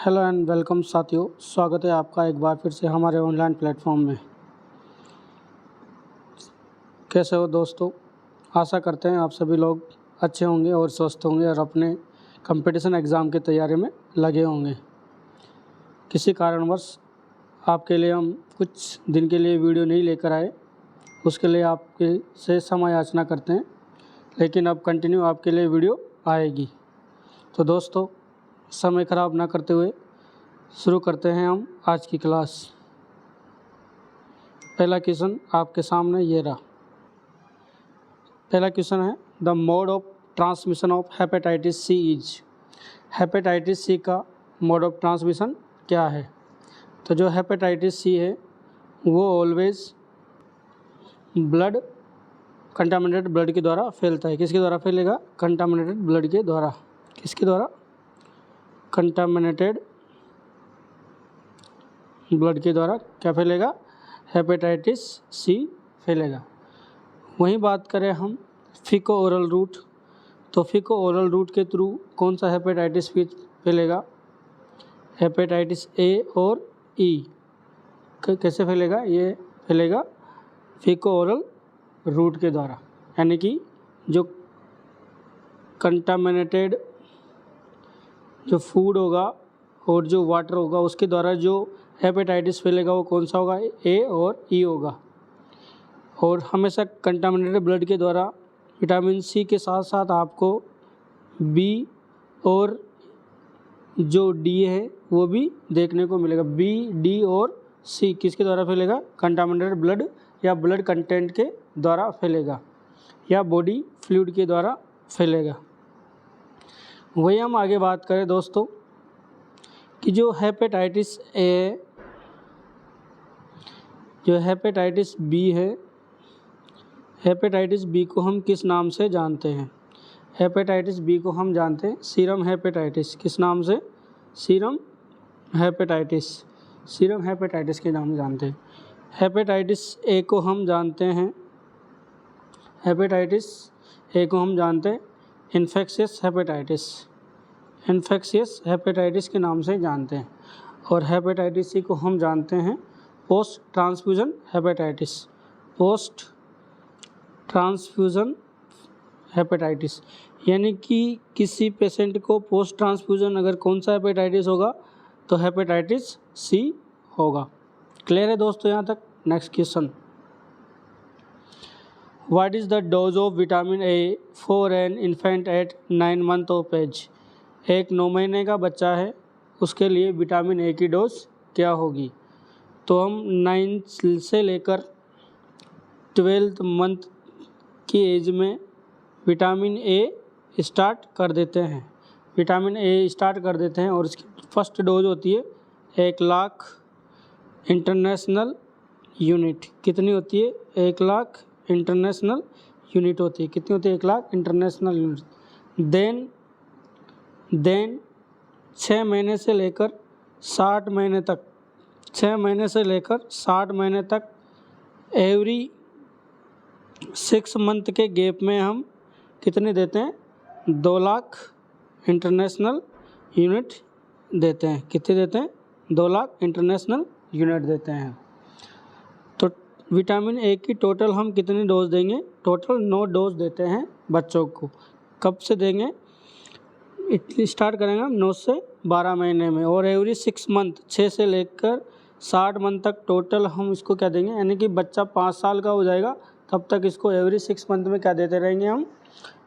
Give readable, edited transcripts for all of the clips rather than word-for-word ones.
Hello and welcome साथियों, स्वागत है आपका एक बार फिर से हमारे ऑनलाइन प्लेटफॉर्म में। कैसे हो दोस्तों? आशा करते हैं आप सभी लोग अच्छे होंगे और स्वस्थ होंगे और अपने कंपटीशन एग्ज़ाम की तैयारी में लगे होंगे। किसी कारणवश आपके लिए हम कुछ दिन के लिए वीडियो नहीं लेकर आए, उसके लिए आपके से समय याचना करते हैं, लेकिन अब कंटिन्यू आपके लिए वीडियो आएगी। तो दोस्तों, समय ख़राब ना करते हुए शुरू करते हैं हम आज की क्लास। पहला क्वेश्चन आपके सामने ये रहा। पहला क्वेश्चन है, the mode of transmission of hepatitis C is. Hepatitis C का मोड ऑफ ट्रांसमिशन क्या है? तो जो हेपेटाइटिस सी है वो ऑलवेज ब्लड कंटामिनेटेड ब्लड के द्वारा फैलता है। किसके द्वारा फैलेगा? कंटामिनेटेड ब्लड के द्वारा। किसके द्वारा? कंटामिनेटेड ब्लड के द्वारा क्या फैलेगा? हेपेटाइटिस सी फैलेगा। वहीं बात करें हम फीको ओरल रूट, तो फीको ओरल रूट के थ्रू कौन सा हेपेटाइटिस फैलेगा? हेपेटाइटिस ए और ई। कैसे फैलेगा? ये फैलेगा फीको ओरल रूट के द्वारा, यानी कि जो कंटामिनेटेड जो फूड होगा और जो वाटर होगा उसके द्वारा जो हेपेटाइटिस फैलेगा वो कौन सा होगा? ए और ई होगा। और हमेशा कंटामिनेटेड ब्लड के द्वारा विटामिन सी के साथ साथ आपको बी और जो डी है वो भी देखने को मिलेगा। बी, डी और सी किसके द्वारा फैलेगा? कंटामिनेटेड ब्लड या ब्लड कंटेंट के द्वारा फैलेगा या बॉडी फ्लूइड के द्वारा फैलेगा। वही हम आगे बात करें दोस्तों कि जो हेपेटाइटिस ए, जो हेपेटाइटिस बी है, हेपेटाइटिस बी को हम किस नाम से जानते हैं? हेपेटाइटिस बी को हम जानते हैं सीरम हेपेटाइटिस। किस नाम से? Serum hepatitis. सीरम हेपेटाइटिस के नाम से जानते हैं। हेपेटाइटिस ए को हम जानते हैं, हेपेटाइटिस ए को हम जानते हैं इन्फेक्शियस हेपेटाइटिस। इन्फेक्शियस हेपेटाइटिस के नाम से जानते हैं। और हेपेटाइटिस सी को हम जानते हैं post transfusion hepatitis. Post transfusion hepatitis, यानी कि किसी पेशेंट को पोस्ट ट्रांसफ्यूजन अगर कौन सा हेपेटाइटिस होगा तो हेपेटाइटिस सी होगा। क्लियर है दोस्तों यहाँ तक? Next question, what is the dose of vitamin A for an infant at 9 month of age. एक 9 महीने का बच्चा है, उसके लिए विटामिन ए की डोज क्या होगी? तो हम 9 से लेकर 12 मंथ की एज में विटामिन ए स्टार्ट कर देते हैं। विटामिन ए स्टार्ट कर देते हैं और इसकी फर्स्ट डोज होती है 1 लाख इंटरनेशनल यूनिट। कितनी होती है? 1 लाख इंटरनेशनल यूनिट होती है। कितनी होती है? 1 लाख इंटरनेशनल यूनिट। देन 6 महीने से लेकर 60 महीने तक, 6 महीने से लेकर 60 महीने तक एवरी 6 मंथ के गैप में हम कितने देते हैं? 2 लाख इंटरनेशनल यूनिट देते हैं। कितने देते हैं? 2 लाख इंटरनेशनल यूनिट देते हैं। तो विटामिन ए की टोटल हम कितनी डोज देंगे? टोटल 9 डोज देते हैं बच्चों को। कब से देंगे? इतनी स्टार्ट करेंगे हम 9 से 12 महीने में, और एवरी 6 मंथ, 6 से लेकर 60 मंथ तक टोटल हम इसको क्या देंगे? यानी कि बच्चा 5 साल का हो जाएगा तब तक इसको एवरी 6 मंथ में क्या देते रहेंगे? हम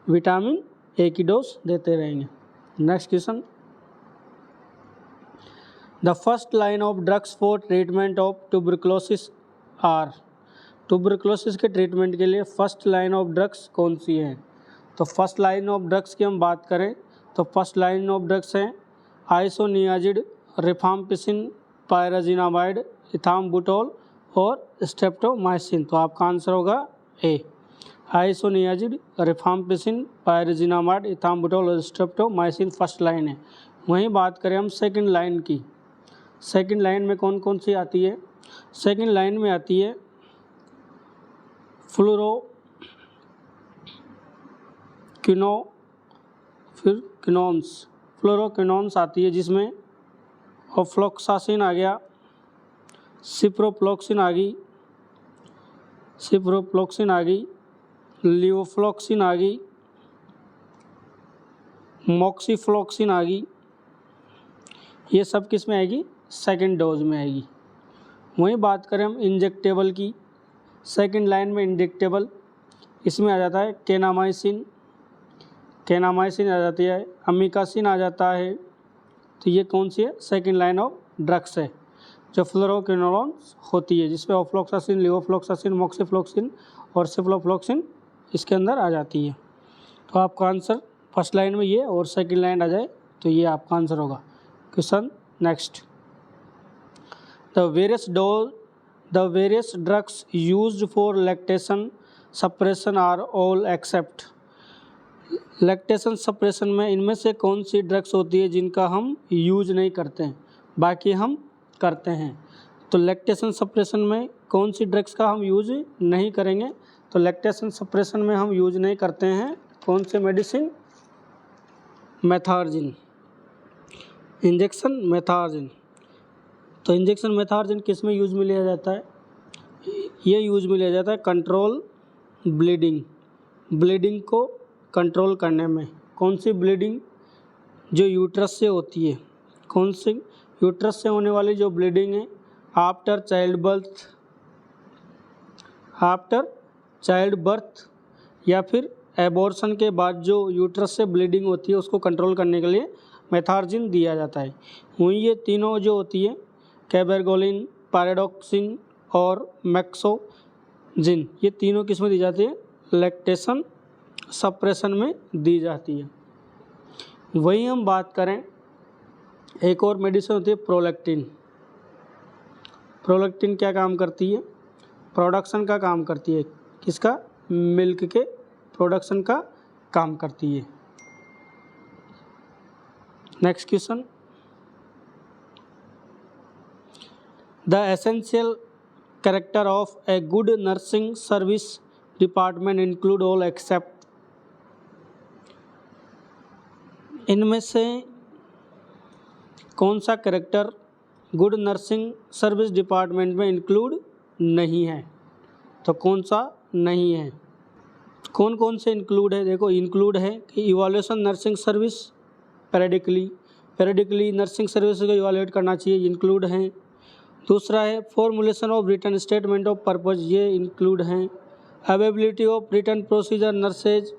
विटामिन ए की डोज देते रहेंगे। Next question, the first line of drugs for treatment of tuberculosis are. Tuberculosis के ट्रीटमेंट के लिए फर्स्ट लाइन ऑफ ड्रग्स कौन सी है? तो फर्स्ट लाइन ऑफ ड्रग्स की हम बात करें तो फर्स्ट लाइन ऑफ ड्रग्स हैं आइसोनियाजिड, रिफाम्पिसिन, पायराजिनामाइड, इथाम्बुटोल और स्ट्रेप्टोमाइसिन। तो आपका आंसर होगा ए, आइसोनियाजिड, रिफाम्पिसिन, पायराजिनामाइड, इथाम्बुटोल और स्ट्रेप्टोमाइसिन फर्स्ट लाइन है। वहीं बात करें हम सेकंड लाइन की, सेकंड लाइन में कौन कौन सी आती है? सेकंड लाइन में आती है फ्लोरोक्विनोन्स आती है, जिसमें ऑफ्लॉक्सासिन आ गया, सिप्रोफ्लॉक्सिन आ गई, लिवोफ्लॉक्सिन आ गई, मॉक्सीफ्लॉक्सिन आ गई। ये सब किस में आएगी? सेकंड डोज में आएगी। वहीं बात करें हम इंजेक्टेबल की, सेकंड लाइन में इंजेक्टेबल, इसमें आ जाता है केनामाइसिन आ जाती है, अमीकासिन आ जाता है। तो ये कौन सी है? सेकंड लाइन ऑफ ड्रग्स है जो फ्लोरोक्विनोलोन्स होती है, जिसमें ऑफ्लॉक्सासिन, लिवोफ्लॉक्सासिन, मॉक्सीफ्लॉक्सिन और सिप्रोफ्लॉक्सिन इसके अंदर आ जाती है। तो आपका आंसर फर्स्ट लाइन में ये और सेकंड लाइन आ जाए तो ये आपका आंसर होगा। Question next, the various drugs used for lactation suppression are all except. Lactation suppression में इनमें से कौन सी ड्रग्स होती है जिनका हम यूज नहीं करते हैं, बाकी हम करते हैं। तो लैक्टेशन सप्रेशन में कौन सी ड्रग्स का हम यूज नहीं करेंगे? तो लैक्टेशन सप्रेशन में हम यूज नहीं करते हैं कौन से मेडिसिन? मेथार्जिन, इंजेक्शन मेथार्जिन। तो इंजेक्शन मेथार्जिन किस में यूज में लिया जाता है? ये यूज में लिया जाता है कंट्रोल ब्लीडिंग को कंट्रोल करने में। कौन सी ब्लीडिंग? जो यूट्रस से होती है। कौन सी? यूट्रस से होने वाली जो ब्लीडिंग है आफ्टर चाइल्ड बर्थ या फिर एबॉर्शन के बाद जो यूट्रस से ब्लीडिंग होती है उसको कंट्रोल करने के लिए मेथार्जिन दिया जाता है। वहीं ये तीनों जो होती है कैबरगोलिन, पैराडॉक्सिन और मैक्सोजिन, ये तीनों किस में दी जाती है? लैक्टेशन सप्रेशन में दी जाती है। वही हम बात करें एक और मेडिसिन होती है प्रोलैक्टिन। प्रोलैक्टिन क्या काम करती है? प्रोडक्शन का काम करती है। किसका? मिल्क के प्रोडक्शन का काम करती है। Next question, the essential character of a good nursing service department include all except. इनमें से कौन सा character good nursing service department में इंक्लूड नहीं है? तो कौन सा नहीं है? कौन कौन से इंक्लूड है? देखो, इंक्लूड है कि evaluation nursing service periodically nursing service को इवैल्यूएट करना चाहिए, इंक्लूड हैं। दूसरा है formulation of written statement of purpose, ये इंक्लूड हैं। Availability of written procedure nurses,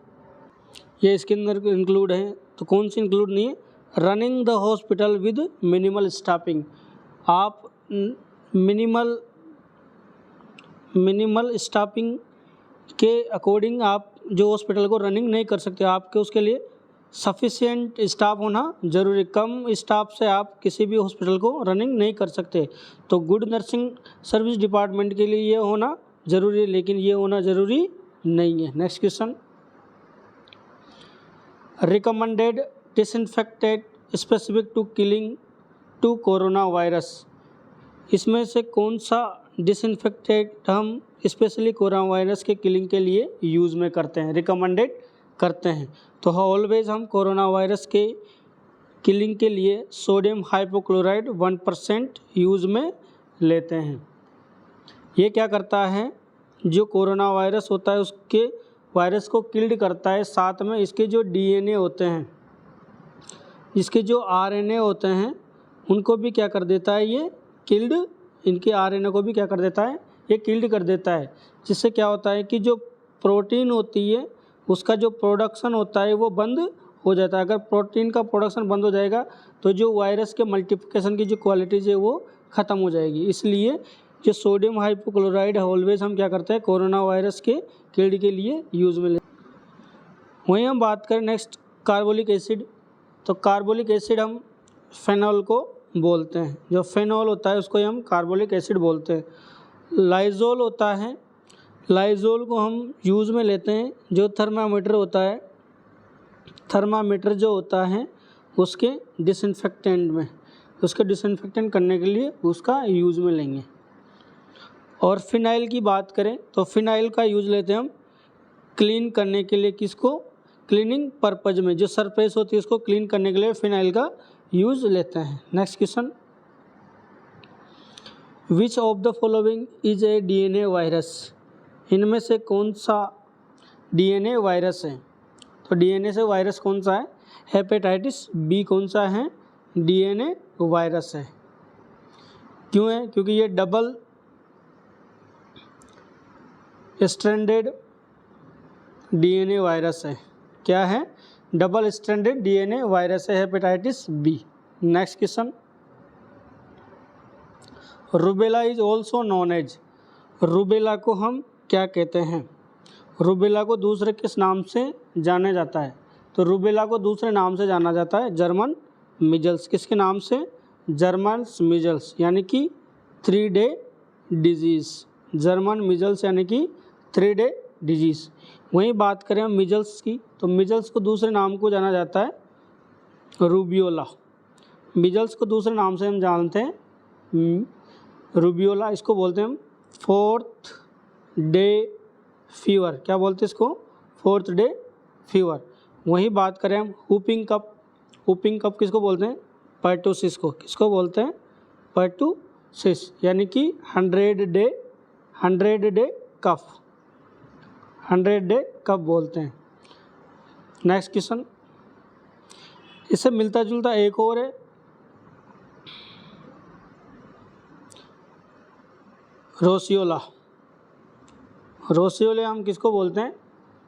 ये इसके अंदर इंक्लूड हैं। तो कौन सी इंक्लूड नहीं है? Running the hospital with minimal staffing, आप मिनिमल स्टाफिंग के अकॉर्डिंग आप जो हॉस्पिटल को रनिंग नहीं कर सकते, आपके उसके लिए सफिशिएंट स्टाफ होना जरूरी। कम स्टाफ से आप किसी भी हॉस्पिटल को रनिंग नहीं कर सकते। तो गुड नर्सिंग सर्विस डिपार्टमेंट के लिए ये होना जरूरी है, लेकिन ये होना जरूरी नहीं है। Next question, recommended disinfectant specific to killing to corona virus, इसमें से कौन सा डिसइंफेक्टेंट हम स्पेशली कोरोना वायरस के किलिंग के लिए यूज़ में करते हैं, रिकमेंडेड करते हैं? तो ऑलवेज हम कोरोना वायरस के किलिंग के लिए सोडियम हाइपोक्लोराइड 1% यूज़ में लेते हैं। ये क्या करता है? जो कोरोना वायरस होता है उसके वायरस को किल्ड करता है, साथ में इसके जो डीएनए होते हैं, इसके जो आरएनए होते हैं, उनको भी क्या कर देता है? ये किल्ड, इनके आरएनए को भी क्या कर देता है? ये किल्ड कर देता है। जिससे क्या होता है कि जो प्रोटीन होती है उसका जो प्रोडक्शन होता है वो बंद हो जाता है। अगर प्रोटीन का प्रोडक्शन बंद हो जाएगा तो जो वायरस के मल्टीप्लिकेशन की जो क्वालिटीज़ है वो ख़त्म हो जाएगी। इसलिए जो सोडियम हाइपोक्लोराइड है ऑलवेज हम क्या करते हैं? कोरोना वायरस के किल्ड के लिए यूज़ में लेते हैं। वहीं हम बात करें नेक्स्ट कार्बोलिक एसिड, तो कार्बोलिक एसिड हम फेनॉल को बोलते हैं। जो फेनॉल होता है उसको हम कार्बोलिक एसिड बोलते हैं। लाइजोल होता है, लाइजोल को हम यूज़ में लेते हैं। जो थर्मामीटर होता है, थर्मामीटर जो होता है उसके डिसइंफेक्टेंट में, उसके डिसइंफेक्टेंट करने के लिए उसका यूज़ में लेंगे। और फिनाइल की बात करें तो फिनाइल का यूज़ लेते हैं हम क्लीन करने के लिए। किसको? क्लीनिंग पर्पज में, जो सरफेस होती है उसको क्लीन करने के लिए फिनाइल का यूज़ लेते हैं। Next question, which of the following is a DNA virus, इनमें से कौन सा डीएनए वायरस है? तो डीएनए से वायरस कौन सा है? हेपेटाइटिस बी कौन सा है? डीएनए वायरस है। क्यों है? क्योंकि ये डबल स्ट्रैंडेड डीएनए वायरस है। क्या है? डबल स्ट्रैंडेड डीएनए वायरस है hepatitis B. Next question, rubella is also known as, rubella को हम क्या कहते हैं? रूबेला को दूसरे किस नाम से जाना जाता है? तो रूबेला को दूसरे नाम से जाना जाता है जर्मन मिजल्स। किसके नाम से? जर्मन मिजल्स, यानी कि 3 डे डिजीज़। जर्मन मिजल्स यानी कि 3 डे डिजीज़। वहीं बात करें हम मिजल्स की, तो मिजल्स को दूसरे नाम को जाना जाता है रूबियोला। मिजल्स को दूसरे नाम से हम जानते हैं रूबियोला। इसको बोलते हैं हम 4th डे फीवर। क्या बोलते हैं इसको? 4th day fever. वहीं बात करें हम हुपिंग कप, हुपिंग कप किसको बोलते हैं? पर्टूसिस को। किसको बोलते हैं? पर्टूसिस, यानी कि 100 डे कफ, 100 डे कफ बोलते हैं। नेक्स्ट क्वेश्चन, इससे मिलता जुलता एक और है, रोसियोला। रोसियोला हम किसको बोलते हैं?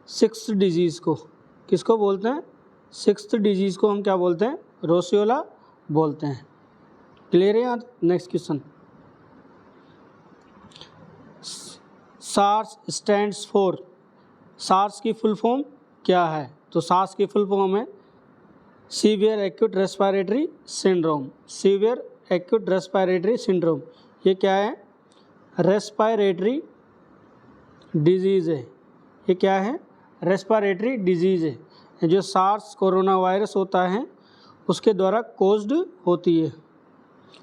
6th डिजीज़ को। किसको बोलते हैं? 6th डिजीज़ को हम क्या बोलते हैं? रोसियोला बोलते हैं। क्लियर है यार? Next question, SARS stands for, SARS की फुल फॉर्म क्या है? तो सार्स की फुल फॉर्म है severe acute respiratory syndrome. Severe acute respiratory syndrome, ये क्या है? रेस्पिरेटरी डिजीज़ है। ये क्या है? रेस्पिरेटरी डिजीज़ है, जो सार्स कोरोना वायरस होता है उसके द्वारा कोज्ड होती है।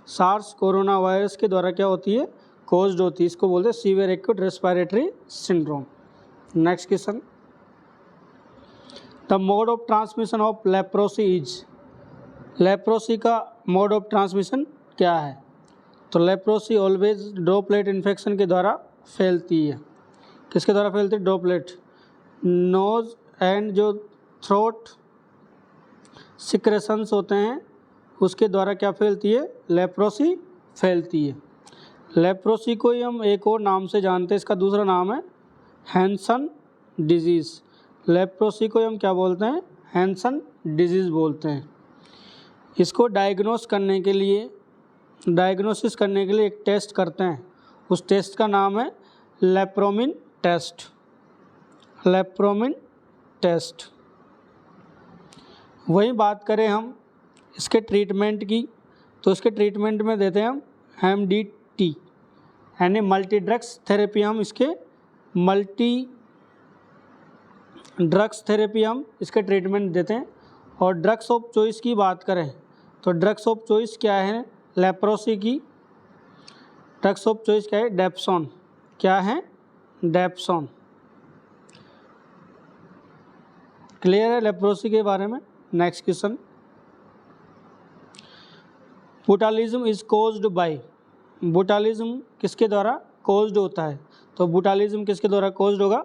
सार्स कोरोना वायरस के द्वारा क्या होती है? कोज्ड होती है। इसको बोलते हैं severe acute respiratory syndrome. Next question, the mode of transmission of leprosy is, leprosy का मोड ऑफ ट्रांसमिशन क्या है? तो लेप्रोसी ऑलवेज ड्रॉपलेट इन्फेक्शन के द्वारा फैलती है। किसके द्वारा फैलती है? ड्रॉपलेट। नोज एंड जो थ्रोट सिक्रेशंस होते हैं उसके द्वारा क्या फैलती है? लेप्रोसी फैलती है। लेप्रोसी को ही हम एक और नाम से जानते हैं, इसका दूसरा नाम है हैंसन डिजीज़। लेप्रोसी को हम क्या बोलते हैं? हैंसन डिजीज़ बोलते हैं। इसको डायग्नोसिस करने के लिए एक टेस्ट करते हैं, उस टेस्ट का नाम है लेप्रोमिन टेस्ट। Lepromin test. वहीं बात करें हम इसके ट्रीटमेंट की, तो इसके ट्रीटमेंट में देते हैं हम MDT यानी मल्टी ड्रग्स थेरेपी। हम इसके मल्टी ड्रग्स थेरेपी हम इसके ट्रीटमेंट देते हैं। और ड्रग्स ऑफ चॉइस की बात करें तो ड्रग्स ऑफ चॉइस क्या है? लेप्रोसी की ड्रग्स ऑफ चॉइस क्या है? डेप्सोन। क्या है? डेप्सोन। क्लियर है लेप्रोसी के बारे में? Next question, botulism is caused by, botulism किसके द्वारा कोज्ड होता है? तो बोटालिज्म किसके द्वारा कोज्ड होगा?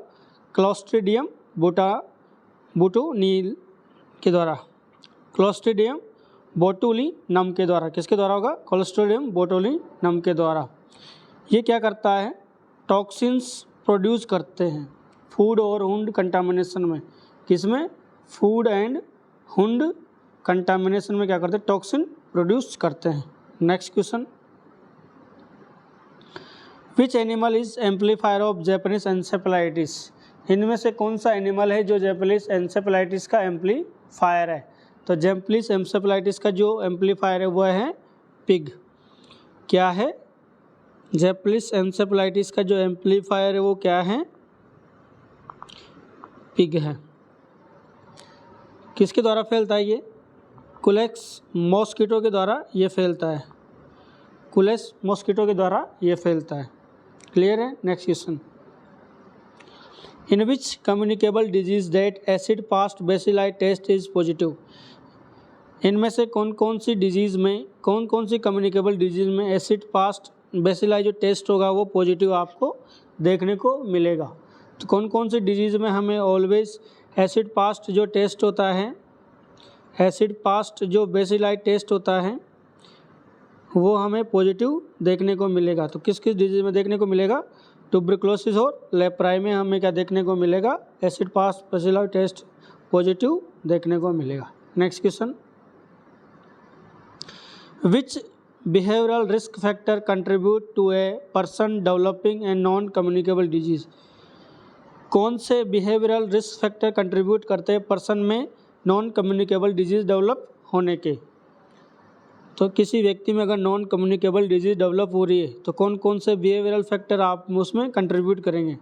क्लोस्ट्रीडियम बोटुलिनम के द्वारा, क्लोस्ट्रीडियम बोटुलिनम के द्वारा। किसके द्वारा होगा? क्लोस्ट्रीडियम बोटुलिनम के द्वारा। ये क्या करता है? टॉक्सिन्स प्रोड्यूस करते हैं फूड और वुंड कंटामिनेशन में। किसमें? फूड एंड वुंड कंटामिनेशन में क्या करते हैं? टॉक्सिन प्रोड्यूस करते हैं। Next question, which animal is amplifier of Japanese encephalitis, इनमें से कौन सा एनिमल है जो जैपनीज एन्सेफेलाइटिस का एम्पलीफायर है? तो जैपनीज एन्सेफेलाइटिस का जो एम्पलीफायर है वह है पिग। क्या है? जैपनीज एन्सेफेलाइटिस का जो एम्पलीफायर है वो क्या है? पिग है। किसके द्वारा फैलता है ये? कुलेक्स मॉस्किटो के द्वारा ये फैलता है। कुलेक्स मॉस्किटो के द्वारा ये फैलता है। क्लियर है? Next question, in which communicable disease that acid fast bacilli test is positive, इनमें से कौन कौन सी डिजीज़ में, कौन कौन सी कम्युनिकेबल डिजीज़ में एसिड पास्ट बेसिलाई जो टेस्ट होगा वो पॉजिटिव आपको देखने को मिलेगा। तो कौन कौन सी डिजीज़ में हमें ऑलवेज एसिड पास्ट जो टेस्ट होता है, एसिड पास्ट जो बेसिलाई टेस्ट होता है वो हमें पॉजिटिव देखने को मिलेगा। तो किस किस डिजीज़ में देखने को मिलेगा? ट्यूबरकुलोसिस और लेप्राई में हमें क्या देखने को मिलेगा? Acid fast bacilli test positive देखने को मिलेगा। Next question, which behavioral risk factor contribute to a person developing a non communicable disease? कौन से behavioral risk factor contribute करते हैं पर्सन में नॉन कम्युनिकेबल डिजीज़ डेवलप होने के? तो किसी व्यक्ति में अगर नॉन कम्युनिकेबल डिजीज़ डेवलप हो रही है तो कौन कौन से बिहेवियरल फैक्टर आप उसमें कंट्रीब्यूट करेंगे?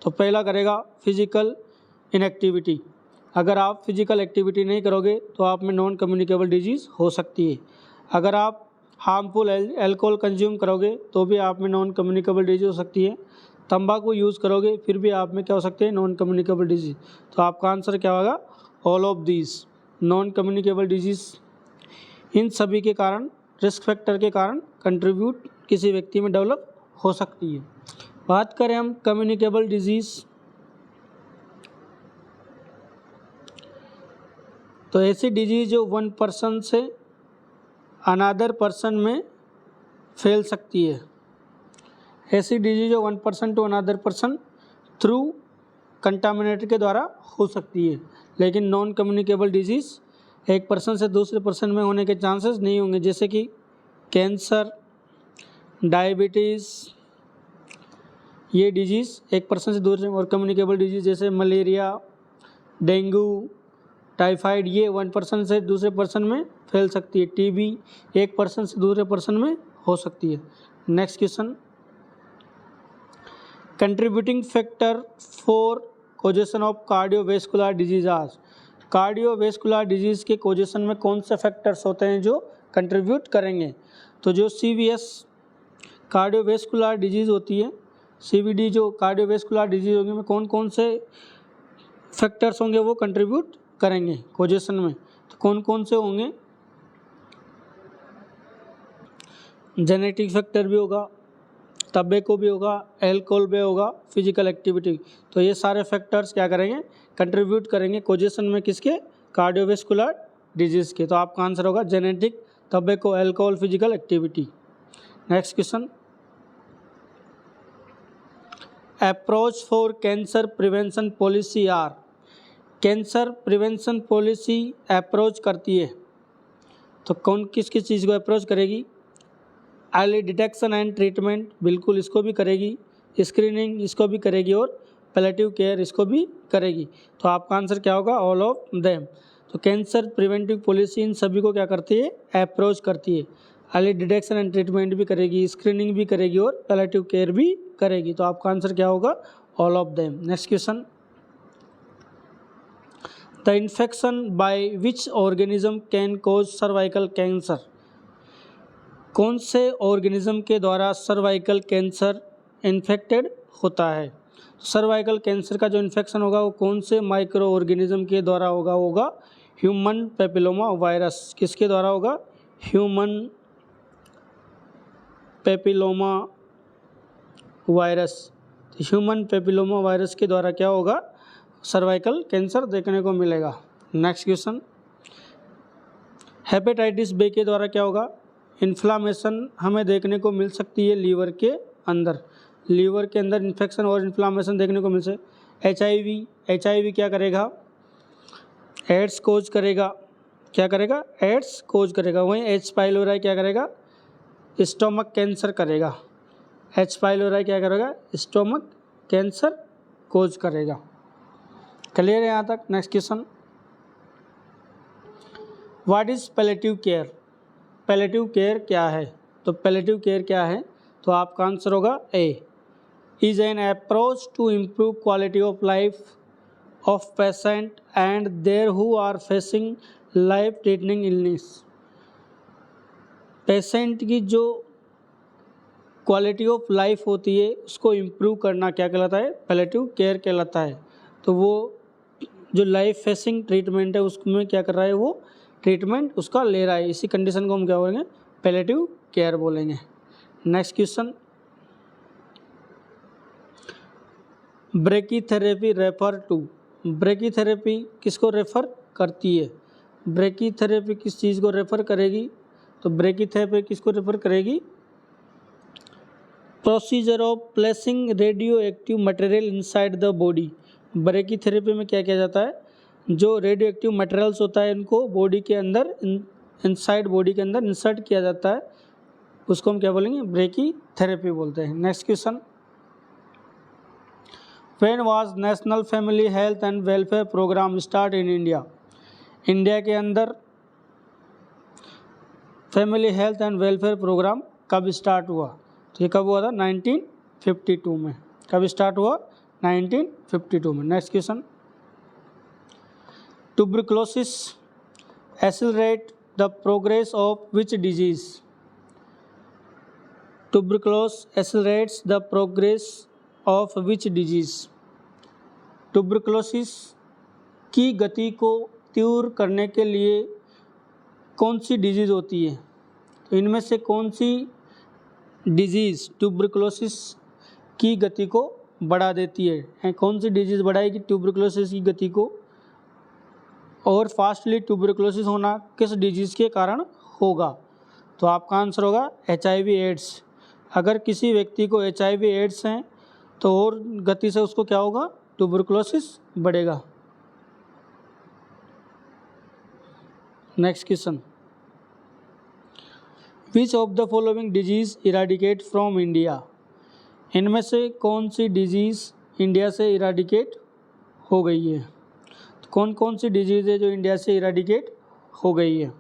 तो पहला करेगा फिजिकल इनएक्टिविटी। अगर आप फिजिकल एक्टिविटी नहीं करोगे तो आप में नॉन कम्युनिकेबल डिजीज़ हो सकती है। अगर आप हार्मफुल एल्कोहल कंज्यूम करोगे तो भी आप में नॉन कम्युनिकेबल डिजीज़ हो सकती है। तंबाकू यूज़ करोगे फिर भी आप में क्या हो सकते हैं? Non communicable disease. तो आपका आंसर क्या होगा? All of these non communicable disease. इन सभी के कारण, रिस्क फैक्टर के कारण कंट्रीब्यूट किसी व्यक्ति में डेवलप हो सकती है। बात करें हम कम्युनिकेबल डिजीज़, तो ऐसी डिजीज़ जो वन पर्सन से अनदर पर्सन में फैल सकती है। ऐसी डिजीज जो one person to another person through contaminated के द्वारा हो सकती है। लेकिन नॉन कम्युनिकेबल डिजीज़ एक पर्सन से दूसरे पर्सन में होने के चांसेस नहीं होंगे, जैसे कि कैंसर, डायबिटीज़, ये डिजीज़ एक पर्सन से दूसरे। और कम्युनिकेबल डिजीज़ जैसे मलेरिया, डेंगू, टाइफाइड, ये वन पर्सन से दूसरे पर्सन में फैल सकती है। टीबी एक पर्सन से दूसरे पर्सन में हो सकती है। Next question, contributing factor for कोजेशन of cardiovascular disease आज। कार्डियोवेस्कुलर डिजीज़ के कोजेशन में कौन से फैक्टर्स होते हैं जो कंट्रीब्यूट करेंगे? तो जो सीवीएस कार्डियोवेस्कुलर डिजीज़ होती है, सीवीडी जो कार्डियोवेस्कुलर डिजीज़ होगी में कौन कौन से फैक्टर्स होंगे वो कंट्रीब्यूट करेंगे कोजेशन में? तो कौन कौन से होंगे? जेनेटिक फैक्टर भी होगा, टबैको भी होगा, एल्कोहल भी होगा, फिजिकल एक्टिविटी। तो ये सारे फैक्टर्स क्या करेंगे? कंट्रीब्यूट करेंगे कोजेशन में किसके? कार्डियोवेस्कुलर डिजीज़ के। तो आपका आंसर होगा genetic, tobacco, alcohol, physical activity. Next question, approach for cancer prevention policy are. Cancer prevention policy approach करती है तो कौन किस किस चीज़ को अप्रोच करेगी? अर्ली डिटेक्शन एंड ट्रीटमेंट, बिल्कुल इसको भी करेगी। स्क्रीनिंग इसको भी करेगी और पैलेटिव केयर इसको भी करेगी। तो आपका आंसर क्या होगा? All of them. तो कैंसर प्रिवेंटिव पॉलिसी इन सभी को क्या करती है? अप्रोच करती है। अर्ली डिटेक्शन एंड ट्रीटमेंट भी करेगी, स्क्रीनिंग भी करेगी और पैलेटिव केयर भी करेगी। तो आपका आंसर क्या होगा? All of them. Next question, the infection by which organism can cause cervical cancer. कौन से ऑर्गेनिज्म के द्वारा सर्वाइकल कैंसर इन्फेक्टेड होता है? सर्वाइकल कैंसर का जो इन्फेक्शन होगा वो कौन से माइक्रो ऑर्गेनिज्म के द्वारा होगा? Human papilloma virus. किसके द्वारा होगा? Human papilloma virus. Human papilloma virus के द्वारा क्या होगा? सर्वाइकल कैंसर देखने को मिलेगा। नेक्स्ट क्वेश्चन, हेपेटाइटिस बी के द्वारा क्या होगा? इन्फ्लामेशन हमें देखने को मिल सकती है लीवर के अंदर। लीवर के अंदर इन्फेक्शन और इन्फ्लामेशन देखने को मिल सकती है। एचआईवी क्या करेगा? एड्स कोज करेगा। क्या करेगा? एड्स कोज करेगा। वहीं एच पाइलोराई क्या करेगा? स्टोमक कैंसर करेगा। एच पाइलोराई क्या करेगा? स्टोमक कैंसर कोज करेगा। क्लियर है यहाँ तक? Next question, what is palliative care. Palliative care क्या है? तो पैलेटिव केयर क्या है? तो आपका आंसर होगा A, is an approach to improve quality of life of patient and their who are facing life threatening illness. Patient की जो क्वालिटी ऑफ लाइफ होती है उसको इम्प्रूव करना क्या कहलाता है? पैलेटिव केयर कहलाता है। तो वो जो लाइफ फेसिंग ट्रीटमेंट है उसमें क्या कर रहा है? वो ट्रीटमेंट उसका ले रहा है। इसी कंडीशन को हम क्या बोलेंगे? पैलेटिव केयर बोलेंगे। Next question, brachytherapy refer to, brachytherapy किसको रेफर करती है? ब्रेकीथेरेपी किस चीज़ को रेफर करेगी? तो ब्रेकीथेरेपी किसको रेफर करेगी? Procedure of placing radio active material inside the body. Brachytherapy में क्या किया जाता है? जो रेडियो एक्टिव मटेरियल्स होता है इनको बॉडी के अंदर इनसाइड बॉडी के अंदर इंसर्ट किया जाता है, उसको हम क्या बोलेंगे? ब्रेकीथेरेपी बोलते हैं। Next question, when was national family health and welfare programme start in India? India के अंदर family health and welfare programme कब स्टार्ट हुआ? तो ये कब हुआ था? 1952 में। कब स्टार्ट हुआ? 1952 में। Next question, tuberculosis accelerate the progress of which disease? Tuberculosis accelerates the progress of which disease? Tuberculosis की गति को तीव्र करने के लिए कौन सी डिजीज़ होती है? तो इनमें से कौन सी डिजीज़ ट्यूबरकुलोसिस की गति को बढ़ा देती है? कौन सी डिजीज़ बढ़ाएगी ट्यूबरकुलोसिस की गति को? और फास्टली ट्यूबरकुलोसिस होना किस डिजीज़ के कारण होगा? तो आपका आंसर होगा HIV एड्स। अगर किसी व्यक्ति को HIV एड्स हैं तो और गति से उसको क्या होगा? ट्यूबरकुलोसिस बढ़ेगा। Next question, which of the following disease eradicate from India? इनमें से कौन सी डिजीज़ इंडिया से इराडिकेट हो गई है? तो कौन कौन सी डिजीज़ है जो इंडिया से इराडिकेट हो गई है?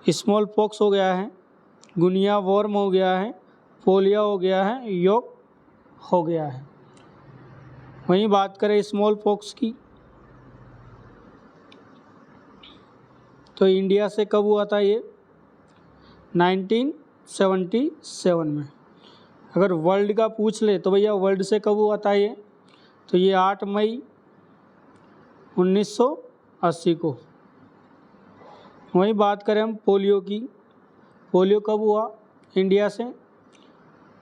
स्मॉल पॉक्स हो गया है, गुनिया वॉर्म हो गया है, पोलियो हो गया है, यॉक हो गया है। वहीं बात करें स्मॉल पॉक्स की, तो इंडिया से कब हुआ था ये? 1977 में। अगर वर्ल्ड का पूछ ले तो भैया वर्ल्ड से कब हुआ था ये? तो ये 8 मई 1980 को। वहीं बात करें हम पोलियो की, पोलियो कब हुआ इंडिया से?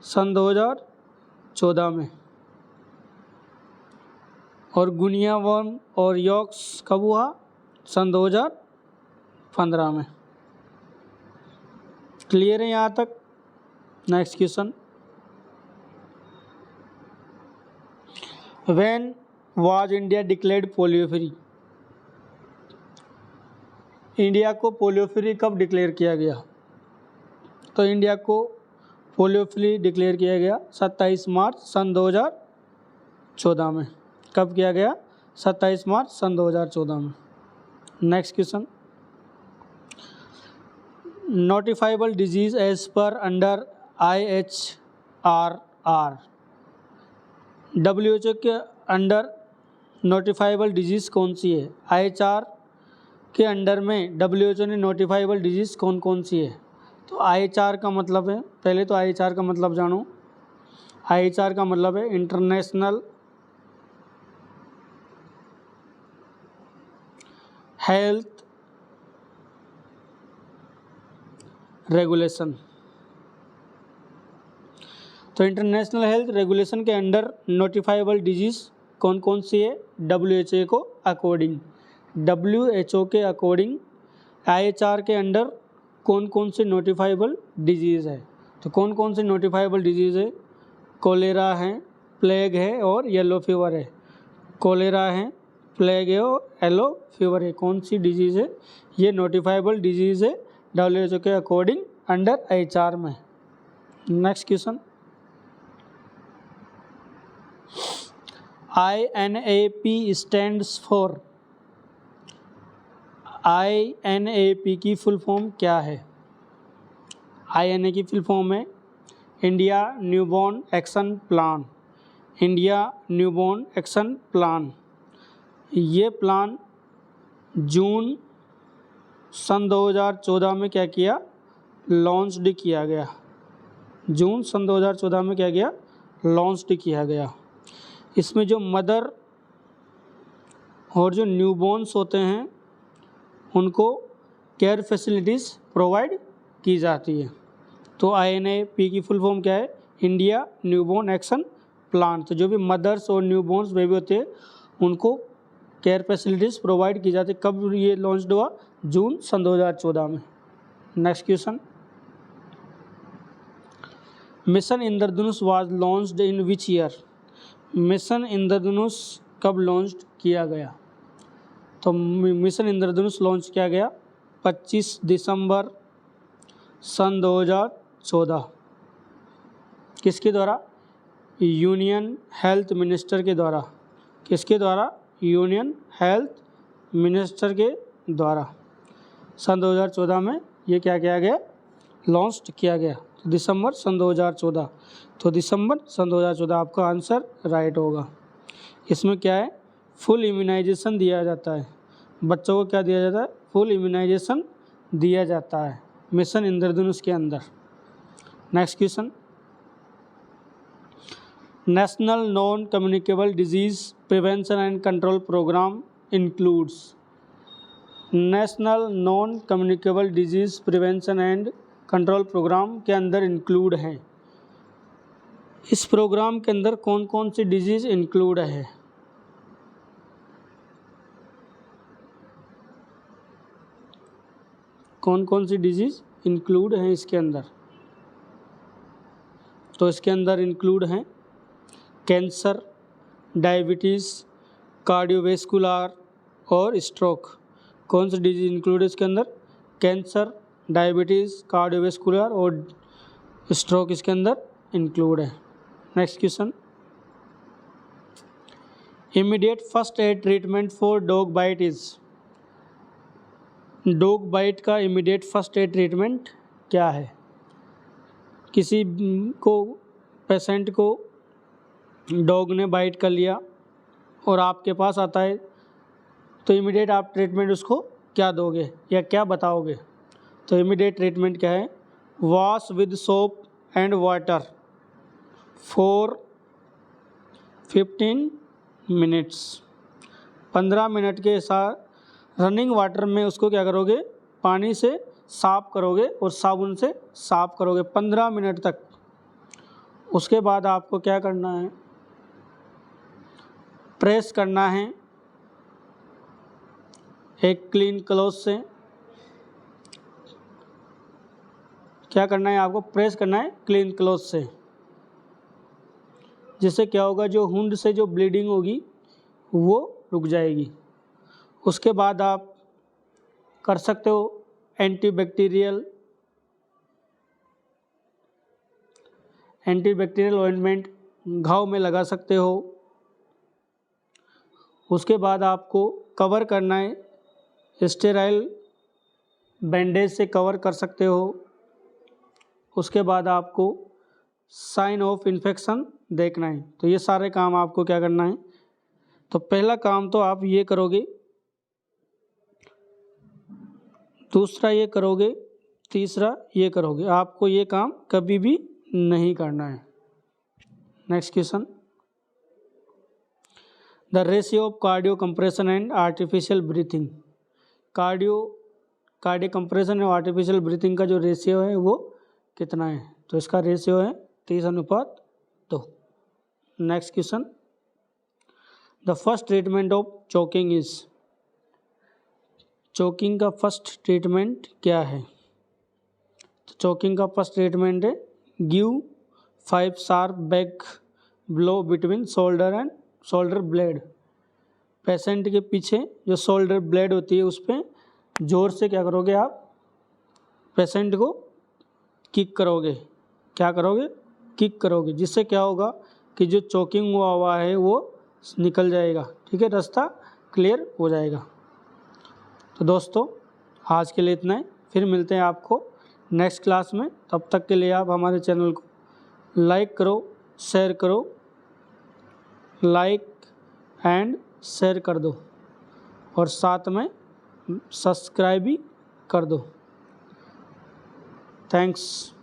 सन 2014 में। और गुनिया वर्म और यॉक्स कब हुआ? सन 2015 में। क्लियर है यहाँ तक? Next question, when was India declared polio free? India को पोलियो फ्री कब डिक्लेयर किया गया? तो इंडिया को पोलियो फ्री डिक्लेयर किया गया 27 मार्च सन 2014 में। कब किया गया? 27 मार्च सन 2014 में। Next question, notifiable disease as per under IHRR, WHO के अंडर नोटिफाइबल डिजीज़ कौन सी है? IHR के अंडर में WHO ने नोटिफाइबल डिजीज़ कौन कौन सी है? तो IHR का मतलब है, पहले तो IHR का मतलब जानो। IHR का मतलब है इंटरनेशनल हेल्थ रेगुलेशन। तो इंटरनेशनल हेल्थ रेगुलेशन के अंडर नोटिफाइबल डिजीज़ कौन कौन सी है? WHO को अकॉर्डिंग, WHO के अकॉर्डिंग IHR के अंडर कौन कौन सी नोटिफाइबल डिजीज़ है? तो कौन कौन सी नोटिफाइबल डिजीज़ है? कोलेरा है, प्लेग है और येलो फीवर है। कोलेरा है, प्लेग है और येलो फीवर है। कौन सी डिजीज़ है? ये नोटिफाइबल डिजीज़ है WHO के अकॉर्डिंग अंडर IHR में। Next question, INAP stands for, INAP की फुल फॉर्म क्या है? INA की फुल फॉर्म है India newborn action plan. India newborn action plan, ये प्लान जून सन 2014 में क्या किया? लॉन्च्ड किया गया। जून सन 2014 में क्या किया? लॉन्च्ड किया गया। इसमें जो मदर और जो न्यूबॉर्न्स होते हैं उनको केयर फैसिलिटीज़ प्रोवाइड की जाती है। तो INAP की फुल फॉर्म क्या है? India newborn action plan. तो जो भी मदर्स और न्यूबॉर्न्स बेबी होते हैं उनको केयर फैसिलिटीज़ प्रोवाइड की जाती है। कब ये लॉन्च हुआ? जून सन 2014 में। Next question, mission Indradhanush was launched in which year? Mission Indradhanush कब लॉन्च किया गया? तो मिशन इंद्रधनुष लॉन्च किया गया 25 दिसंबर सन 2014। किसके द्वारा? यूनियन हेल्थ मिनिस्टर के द्वारा। किसके द्वारा? यूनियन हेल्थ मिनिस्टर के द्वारा सन 2014 में ये क्या किया गया? लॉन्च किया गया। तो दिसंबर सन 2014। तो दिसंबर सन 2014 आपका आंसर राइट होगा। इसमें क्या है? फुल इम्यूनाइजेशन दिया जाता है। बच्चों को क्या दिया जाता है? फुल इम्यूनाइजेशन दिया जाता है मिशन इंद्रधनुष के अंदर। Next question, national non communicable disease prevention and control programme includes. National non communicable disease prevention and control programme के अंदर इंक्लूड हैं। इस प्रोग्राम के अंदर कौन कौन सी डिजीज़ इंक्लूड है? कौन कौन सी डिजीज़ इंक्लूड हैं इसके अंदर? तो इसके अंदर इंक्लूड हैं कैंसर, डायबिटीज़, कार्डियोवैस्कुलर और स्ट्रोक। कौन सी डिजीज़ इंक्लूड है इसके अंदर? कैंसर, डायबिटीज़, कार्डियोवैस्कुलर और स्ट्रोक इसके अंदर इंक्लूड है। Next question, immediate first aid treatment for dog bite is. Dog bite का इमीडिएट फर्स्ट एड ट्रीटमेंट क्या है? किसी को पेशेंट को डॉग ने बाइट कर लिया और आपके पास आता है तो इमीडिएट आप ट्रीटमेंट उसको क्या दोगे या क्या बताओगे? तो इमीडिएट ट्रीटमेंट क्या है? Wash with soap and water for 15 minutes. 15 minute के साथ रनिंग वाटर में उसको क्या करोगे? पानी से साफ करोगे और साबुन से साफ करोगे 15 मिनट तक। उसके बाद आपको क्या करना है? प्रेस करना है एक क्लीन क्लॉथ से। क्या करना है आपको? प्रेस करना है क्लीन क्लॉथ से। जिससे क्या होगा? जो वुंड से जो ब्लीडिंग होगी वो रुक जाएगी। उसके बाद आप कर सकते हो एंटीबैक्टीरियल ऑइंटमेंट घाव में लगा सकते हो। उसके बाद आपको कवर करना है स्टेराइल बैंडेज से कवर कर सकते हो। उसके बाद आपको साइन ऑफ इन्फेक्शन देखना है। तो ये सारे काम आपको क्या करना है? तो पहला काम तो आप ये करोगे, दूसरा ये करोगे, तीसरा ये करोगे। आपको ये काम कभी भी नहीं करना है। Next question, the ratio of cardio compression and artificial breathing. Cardio compression और आर्टिफिशियल ब्रीथिंग का जो रेशियो है वो कितना है? तो इसका रेशियो है 30:2। Next question, the first treatment of choking is. Choking का फर्स्ट ट्रीटमेंट क्या है? तो चोकिंग का फर्स्ट ट्रीटमेंट है give 5 sharp back blow between shoulder and shoulder blade. Patient के पीछे जो शोल्डर ब्लेड होती है उस पर ज़ोर से क्या करोगे? आप पेशेंट को किक करोगे। क्या करोगे? किक करोगे। जिससे क्या होगा कि जो चोकिंग हुआ है वो निकल जाएगा। ठीक है, रास्ता क्लियर हो जाएगा। तो दोस्तों आज के लिए इतना ही। फिर मिलते हैं आपको नेक्स्ट क्लास में। तब तक के लिए आप हमारे चैनल को लाइक करो, शेयर करो, लाइक एंड शेयर कर दो और साथ में सब्सक्राइब भी कर दो। थैंक्स।